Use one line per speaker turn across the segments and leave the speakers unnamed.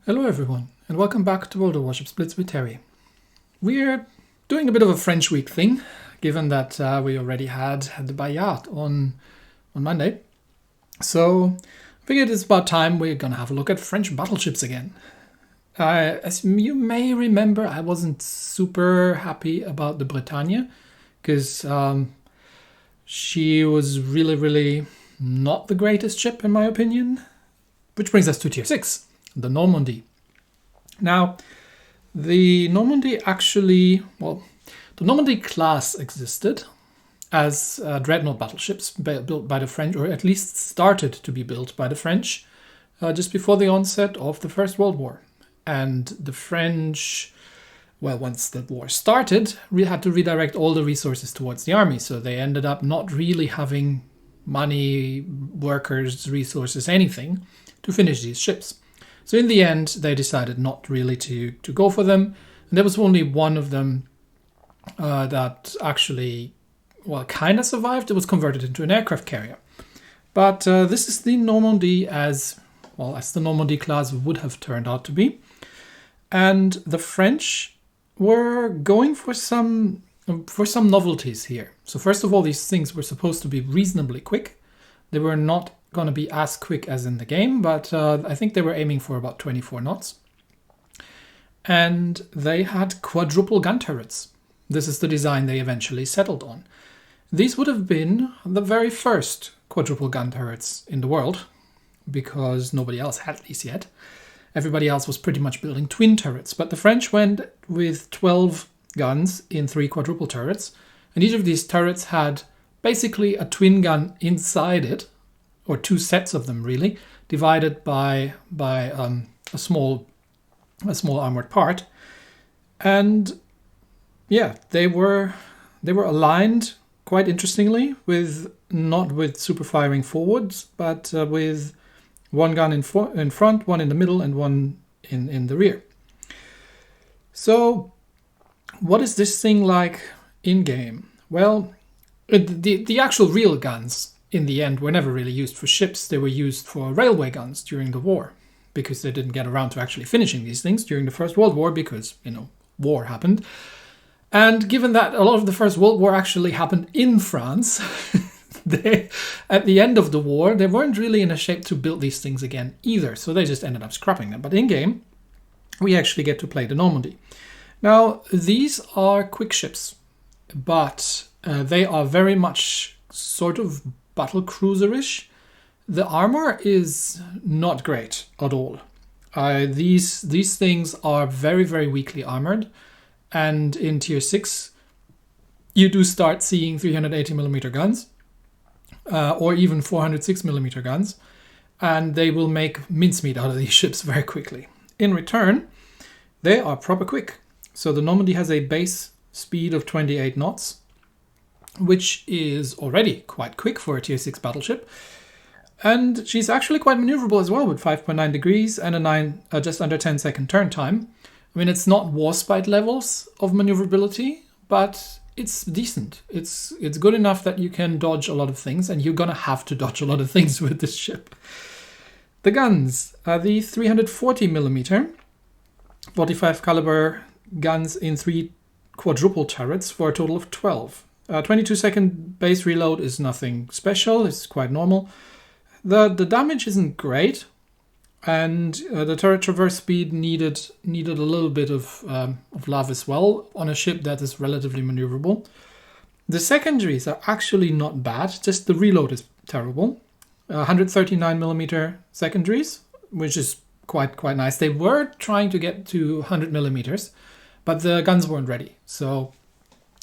Hello everyone, and welcome back to Warships Blitz with Terry. We're doing a bit of a French week thing, given that we already had the Bayard on Monday. So I figured it's about time we're gonna have a look at French battleships again. As you may remember, I wasn't super happy about the Bretagne, because she was really not the greatest ship in my opinion. Which brings us to Tier 6. The Normandie. Now, the Normandie the Normandie class existed as dreadnought battleships built by the French, or at least started to be built by the French, just before the onset of the First World War. And the French, once the war started, we had to redirect all the resources towards the army, so they ended up not really having money, workers, resources, anything to finish these ships. So in the end, they decided not really to go for them. And there was only one of them that actually, kind of survived. It was converted into an aircraft carrier. But this is the Normandie as the Normandie class would have turned out to be. And the French were going for some novelties here. So first of all, these things were supposed to be reasonably quick. They were not going to be as quick as in the game, but I think they were aiming for about 24 knots. And they had quadruple gun turrets. This is the design they eventually settled on. These would have been the very first quadruple gun turrets in the world, because nobody else had these yet. Everybody else was pretty much building twin turrets, but the French went with 12 guns in 3 quadruple turrets, and each of these turrets had basically a twin gun inside it, or 2 sets of them really, divided by a small armored part. And yeah, they were aligned quite interestingly, not with super firing forwards, but with one gun in front, one in the middle, and one in the rear. So what is this thing like in game? Well, the actual real guns in the end were never really used for ships. They were used for railway guns during the war, because they didn't get around to actually finishing these things during the First World War, because, war happened. And given that a lot of the First World War actually happened in France, at the end of the war, they weren't really in a shape to build these things again either, so they just ended up scrapping them. But in-game, we actually get to play the Normandie. Now, these are quick ships, but they are very much sort of battle cruiser-ish. The armor is not great at all. These things are very weakly armored, and in Tier 6 you do start seeing 380mm guns, or even 406mm guns, and they will make mincemeat out of these ships very quickly. In return, they are proper quick. So the Normandy has a base speed of 28 knots, which is already quite quick for a Tier 6 battleship. And she's actually quite maneuverable as well, with 5.9 degrees and a just under 10-second turn time. I mean, it's not Warspite levels of maneuverability, but it's decent. It's good enough that you can dodge a lot of things, and you're gonna have to dodge a lot of things with this ship. The guns are the 340mm 45 caliber guns in 3 quadruple turrets for a total of 12. 22-second base reload is nothing special, it's quite normal. The damage isn't great, and the turret traverse speed needed a little bit of love as well on a ship that is relatively maneuverable. The secondaries are actually not bad, just the reload is terrible. 139mm secondaries, which is quite nice. They were trying to get to 100mm, but the guns weren't ready, so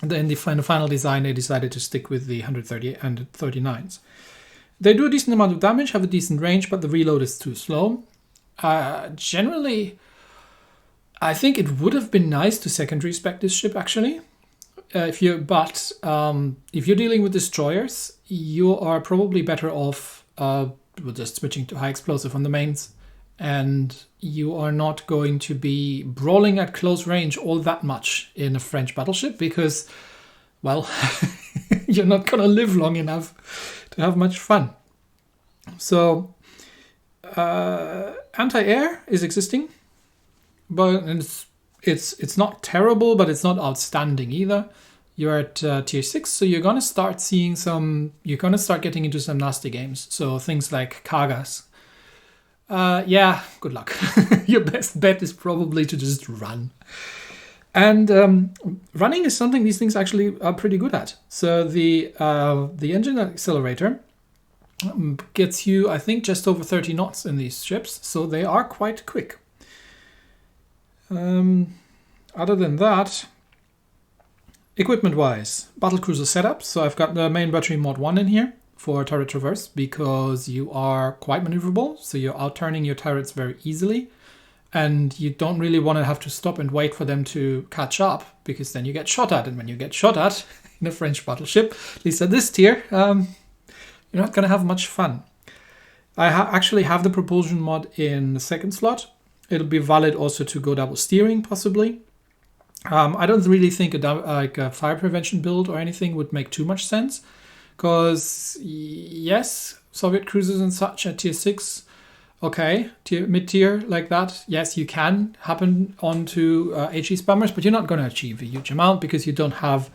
in the final design, they decided to stick with the 130 and 39s. They do a decent amount of damage, have a decent range, but the reload is too slow. Generally, I think it would have been nice to secondary spec this ship, actually. If you're dealing with destroyers, you are probably better off with just switching to high explosive on the mains, and you are not going to be brawling at close range all that much in a French battleship, because, you're not going to live long enough to have much fun. So, anti-air is existing but it's not terrible, but it's not outstanding either. You're at tier 6, so you're gonna start seeing you're gonna start getting into some nasty games. So things like Kagas. Yeah, good luck. Your best bet is probably to just run. And running is something these things actually are pretty good at. So the engine accelerator gets you, I think, just over 30 knots in these ships. So they are quite quick. Other than that, equipment-wise, battlecruiser setup. So I've got the main battery mod 1 in here for turret traverse because you are quite maneuverable. So you're out-turning your turrets very easily. And you don't really want to have to stop and wait for them to catch up, because then you get shot at. And when you get shot at in a French battleship, at least at this tier, you're not going to have much fun. I actually have the propulsion mod in the second slot. It'll be valid also to go double steering, possibly. I don't really think a fire prevention build or anything would make too much sense, because yes, Soviet cruisers and such at tier 6, okay, mid-tier like that, yes, you can happen onto HE spammers, but you're not going to achieve a huge amount because you don't have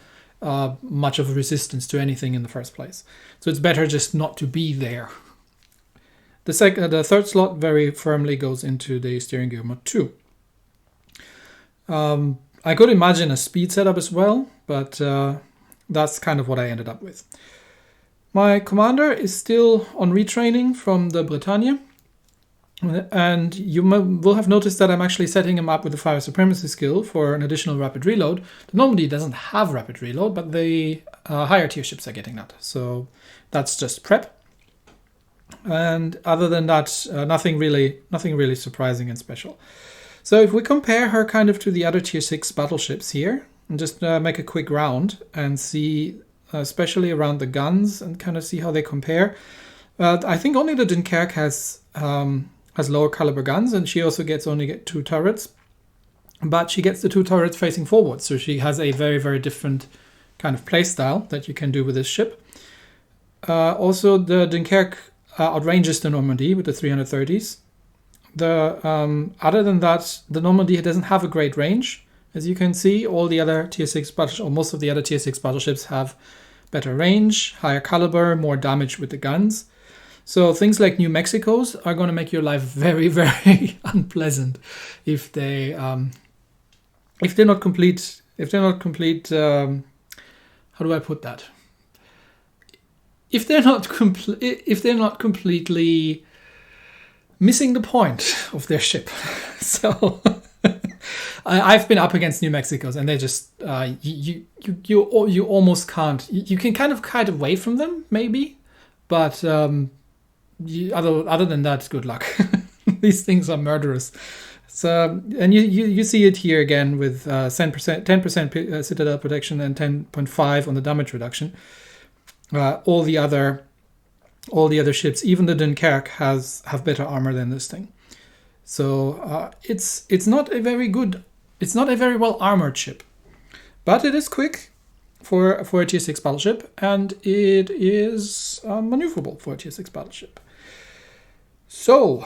much of a resistance to anything in the first place. So it's better just not to be there. The third slot very firmly goes into the steering gear mod 2. I could imagine a speed setup as well, but that's kind of what I ended up with. My commander is still on retraining from the Bretagne. And you will have noticed that I'm actually setting him up with the Fire Supremacy skill for an additional rapid reload. The Normandie doesn't have rapid reload, but the higher tier ships are getting that. So that's just prep. And other than that, nothing really surprising and special. So if we compare her kind of to the other tier 6 battleships here, and just make a quick round and see, especially around the guns, and kind of see how they compare. I think only the Dunkirk has lower caliber guns, and she also only gets 2 turrets, but she gets the 2 turrets facing forward, so she has a very, very different kind of playstyle that you can do with this ship. Also, the Dunkirk outranges the Normandie with the 330s. Other than that, the Normandie doesn't have a great range. As you can see, all the other tier 6 battleships, or most of the other tier 6 battleships, have better range, higher caliber, more damage with the guns. So things like New Mexico's are going to make your life very, very unpleasant if they're not complete. How do I put that? If they're not completely missing the point of their ship. So I've been up against New Mexico's, and they just you almost can't. You can kind of kite away from them maybe, but other than that, good luck. These things are murderous. So, and you see it here again with 10% citadel protection and 10.5 on the damage reduction. All the other ships, even the Dunkirk, have better armor than this thing. So it's not a very well armored ship, but it is quick for a tier 6 battleship, and it is maneuverable for a tier 6 battleship. So,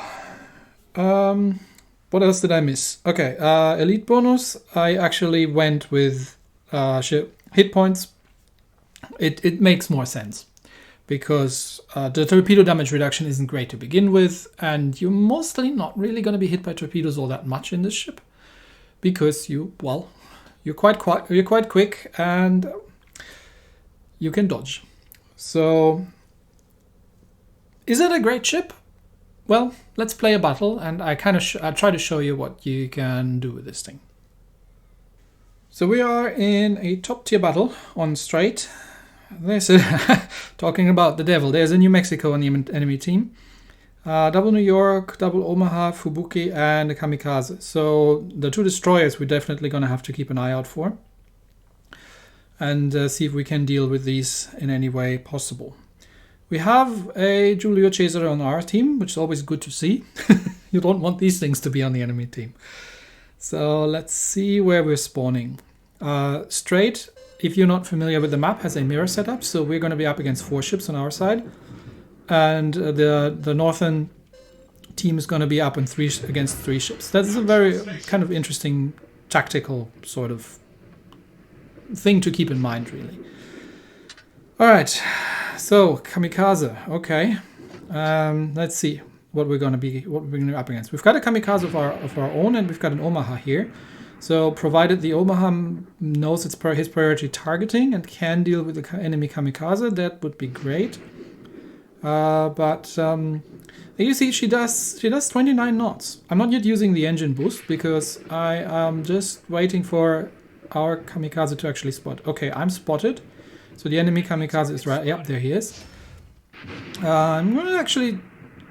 what else did I miss? Okay, elite bonus. I actually went with hit points. It makes more sense, because the torpedo damage reduction isn't great to begin with, and you're mostly not really going to be hit by torpedoes all that much in this ship, because you're quite quick and you can dodge. So, is it a great ship? Well, let's play a battle, and I try to show you what you can do with this thing. So we are in a top tier battle on straight. There's talking about the devil. There's a New Mexico on the enemy team. Double New York, double Omaha, Fubuki, and a Kamikaze. So the 2 destroyers we're definitely going to have to keep an eye out for, and see if we can deal with these in any way possible. We have a Giulio Cesare on our team, which is always good to see. You don't want these things to be on the enemy team. So let's see where we're spawning. Straight, if you're not familiar with the map, has a mirror setup, so we're going to be up against 4 ships on our side. And the northern team is going to be up in against 3 ships. That's a very kind of interesting tactical sort of thing to keep in mind, really. All right, so kamikaze. Okay, let's see what we're going to be up against. We've got a kamikaze of our own, and we've got an Omaha here. So provided the Omaha knows his priority targeting and can deal with the enemy kamikaze, that would be great. But you see, she does 29 knots. I'm not yet using the engine boost because I am just waiting for our kamikaze to actually spot. Okay, I'm spotted. So the enemy kamikaze is right. Yep, there he is. I'm going to actually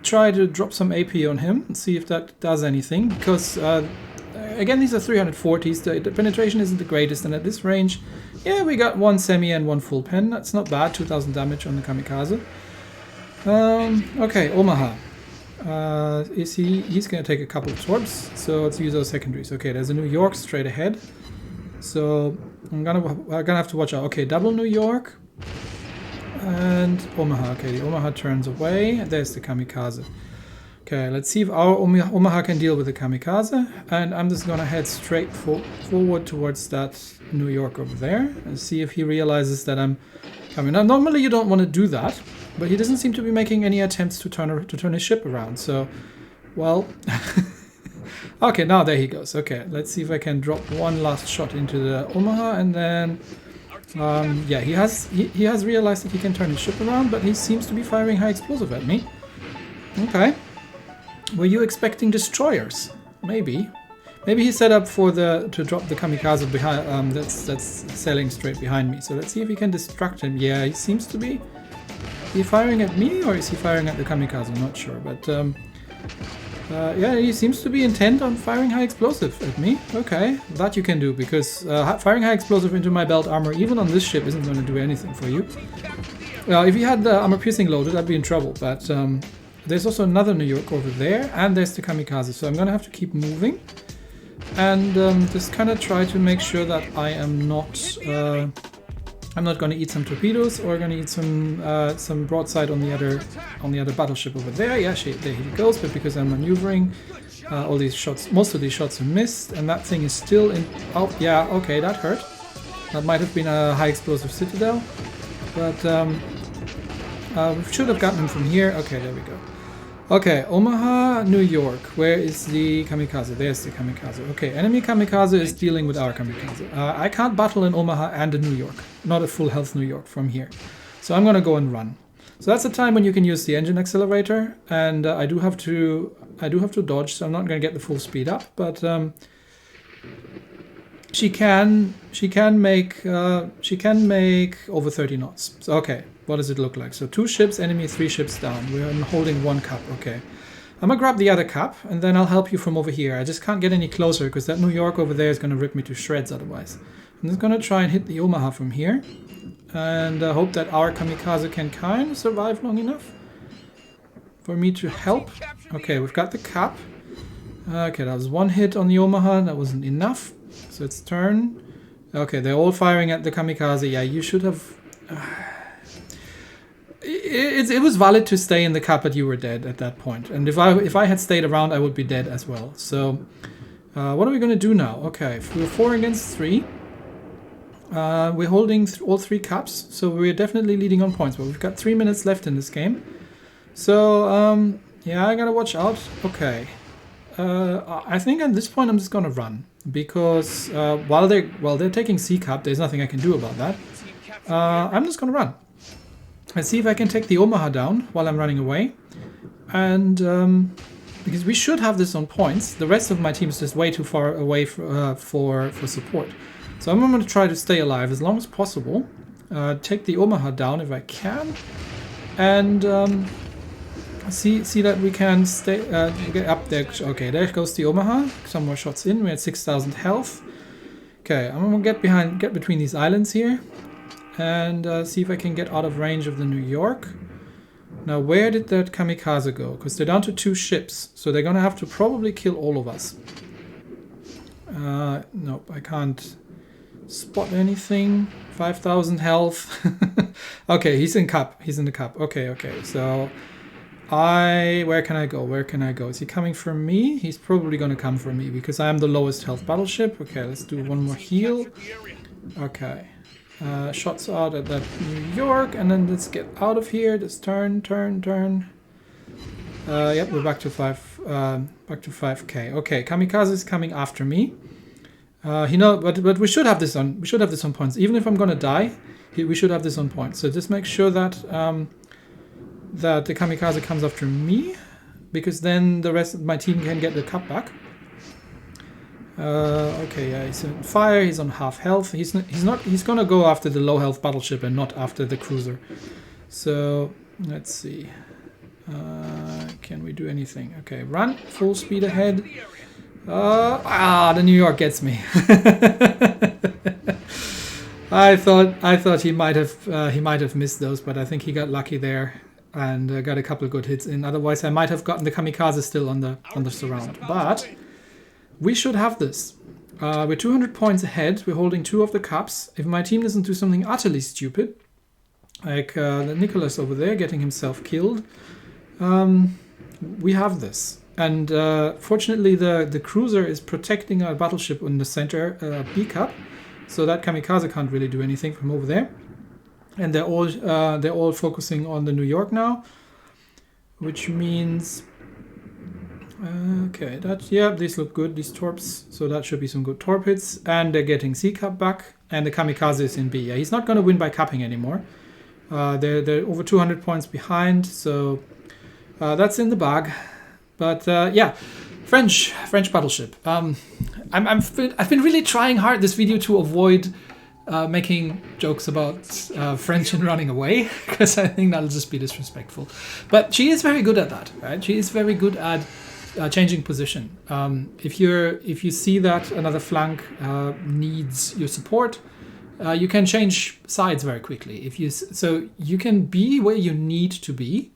try to drop some AP on him and see if that does anything. Because, again, these are 340s. The penetration isn't the greatest. And at this range, yeah, we got 1 semi and 1 full pen. That's not bad. 2,000 damage on the kamikaze. Okay, Omaha. He's going to take a couple of torps. So let's use those secondaries. Okay, there's a New York straight ahead. So I'm gonna have to watch out. Okay, double New York and Omaha. Okay, the Omaha turns away. There's the kamikaze. Okay, let's see if our Omaha can deal with the kamikaze. And I'm just gonna head straight forward towards that New York over there and see if he realizes that I'm coming. Now, normally you don't want to do that, but he doesn't seem to be making any attempts to turn his ship around. So, well. Okay, now there he goes. Okay, let's see if I can drop one last shot into the Omaha, and then yeah, he has realized that he can turn his ship around, but he seems to be firing high explosive at me. Okay, were you expecting destroyers? Maybe he set up for to drop the kamikaze behind. That's sailing straight behind me. So let's see if he can distract him. Yeah, he seems to be. Is he firing at me or is he firing at the kamikaze? I'm not sure, but. Yeah, he seems to be intent on firing high explosive at me. Okay, that you can do, because firing high explosive into my belt armor, even on this ship, isn't going to do anything for you. If you had the armor piercing loaded, I'd be in trouble, but there's also another New York over there, and there's the kamikaze, so I'm going to have to keep moving, and just kind of try to make sure that I am not... I'm not going to eat some torpedoes or going to eat some broadside on the other battleship over there. Yeah, there he goes. But because I'm maneuvering, all these shots, most of these shots are missed, and that thing is still in. Oh, yeah, okay, that hurt. That might have been a high explosive citadel, but we should have gotten him from here. Okay, there we go. Okay, Omaha, New York. Where is the kamikaze? There's the kamikaze. Okay, enemy kamikaze is dealing with our kamikaze. I can't battle in Omaha and in New York. Not a full health New York from here. So I'm gonna go and run. So that's the time when you can use the engine accelerator, and I do have to dodge, so I'm not gonna get the full speed up, but she can make over 30 knots. So okay. What does it look like? So 2 ships, enemy 3 ships down. We're holding 1 cap. Okay. I'm gonna grab the other cap, and then I'll help you from over here. I just can't get any closer because that New York over there is gonna rip me to shreds otherwise. I'm just gonna try and hit the Omaha from here, and hope that our kamikaze can kind of survive long enough for me to help. Okay, we've got the cap. Okay, that was 1 hit on the Omaha. That wasn't enough. So it's turn. Okay, they're all firing at the kamikaze. Yeah, you should have... It was valid to stay in the cap, but you were dead at that point. And if I had stayed around, I would be dead as well. So, what are we going to do now? Okay, we're 4 against 3. We're holding all 3 caps, so we're definitely leading on points. But we've got 3 minutes left in this game. So, yeah, I gotta watch out. Okay. I think at this point I'm just gonna run. Because while they're taking C cap, there's nothing I can do about that. I'm just gonna run. Let's see if I can take the Omaha down while I'm running away. And because we should have this on points. The rest of my team is just way too far away for support. So I'm going to try to stay alive as long as possible. Take the Omaha down if I can. And see that we can stay get up there. Okay, there goes the Omaha. Some more shots in. We're at 6,000 health. Okay, I'm going to get between these islands here. And see if I can get out of range of the New York. Now, where did that kamikaze go? Because they're down to 2 ships, so they're gonna have to probably kill all of us. Nope, I can't spot anything. 5,000 health. Okay, he's in cap. He's in the cap. Okay. So Where can I go? Where can I go? Is he coming for me? He's probably going to come for me because I am the lowest health battleship. Okay, let's do one more heal. Okay. Shots out at that New York, and then let's get out of here. Just turn. Yep, we're back to 5k. Okay, Kamikaze is coming after me. But we should have this on. We should have this on points. Even if I'm gonna die, we should have this on points. So just make sure that that the Kamikaze comes after me, because then the rest of my team can get the cup back. Okay, yeah, he's on fire. He's on half health. He's gonna go after the low health battleship and not after the cruiser. So let's see. Can we do anything? Okay, run full speed ahead. The New York gets me. I thought he might have missed those, but I think he got lucky there and got a couple of good hits in. Otherwise, I might have gotten the Kamikaze still on the surround. But we should have this. We're 200 points ahead. We're holding 2 of the cups. If my team doesn't do something utterly stupid, like Nicholas over there getting himself killed, we have this. And fortunately, the cruiser is protecting our battleship in the center B cup, so that Kamikaze can't really do anything from over there. And they're all focusing on the New York now, which means okay, these look good, these torps. So that should be some good torp hits, and they're getting C cup back, and the Kamikaze is in B. Yeah, he's not going to win by capping anymore. They're over 200 points behind, so that's in the bag. But yeah, French battleship. I've been really trying hard this video to avoid making jokes about French and running away, because I think that'll just be disrespectful. But she is very good at that, right? She is very good at changing position. If you see that another flank needs your support, you can change sides very quickly. So you can be where you need to be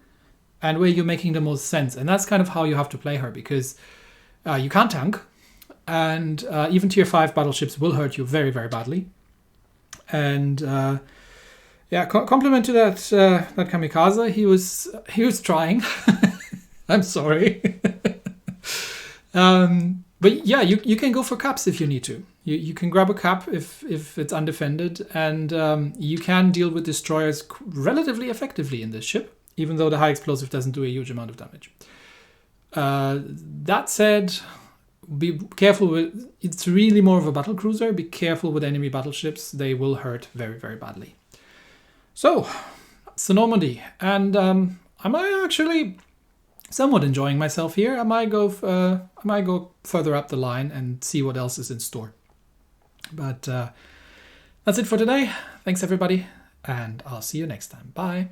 and where you're making the most sense. And that's kind of how you have to play her, because you can't tank, and even tier 5 battleships will hurt you very, very badly. And yeah, compliment to that Kamikaze. He was trying. I'm sorry. But yeah, you can go for caps if you need to. You can grab a cap if it's undefended, and you can deal with destroyers relatively effectively in this ship, even though the high explosive doesn't do a huge amount of damage. That said, be careful with, it's really more of a battle cruiser. Be careful with enemy battleships. They will hurt very, very badly. So, it's the Normandie, and am I actually somewhat enjoying myself here? I might go further up the line and see what else is in store. But that's it for today. Thanks everybody, and I'll see you next time. Bye.